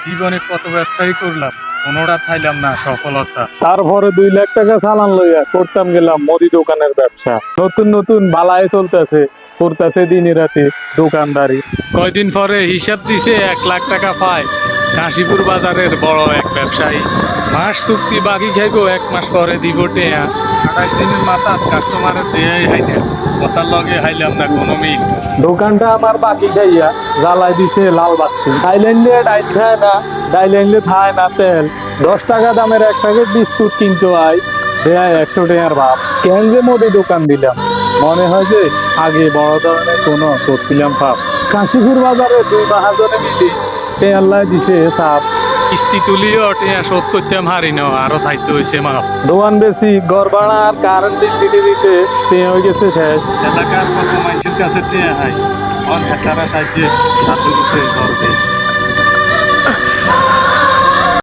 জীবনে কত ব্যবসায়ী করলাম, কোনোটা থাইলাম না সফলতা। তারপরে 2 লাখ টাকা চালান লইয়া করতাম গেলাম মুদি দোকানের ব্যবসা। নতুন নতুন বালাই চলতেছে, করতেছে দিনে রাতে দোকানদারি। কয়দিন পরে হিসাব দিছে 1 লাখ টাকা পায় কাশীপুর বাজারের বড় এক ব্যবসায়ী। মাস চুক্তি বাকি খাইব, 1 মাস পরে দিব টেয়া। 28 দিনের মাথা কাস্টমারের দেয়াই হাই না, কথার লগে হাইলাম না কোনো মিল। দোকানটা আমার বাকি খাইয়া জ্বালাই দিছে লাল বাতি। ডাইল আনলে ডাইল খায় না, ডাইল আনলে খায় না তেল। 10 টাকা দামের এক প্যাকেট বিস্কুট কিনতে হয়, দেয় 100 টাকার ভাব। কেন যে মুদি দোকান দিলাম, মনে হয় যে আগে বড় ধরনের কোনো করছিলাম পাপ। কাশীপুর বাজারে 2 মহাজনে মিলি তেয়াল্লায় দিছে সাপ। কিস্তি তুলিও টেয়া শোধ করতে হারি না, আরো চাইতে হয়েছে মাপ। দোকান বেশি, ঘর ভাড়া আর কারেন্ট বিল দিতে দিতে টেয়া হয়ে গেছে শেষ। এলাকার কত মানুষের কাছে টেয়া হাই, অন হেতারা সাহায্যে সাধু রূপে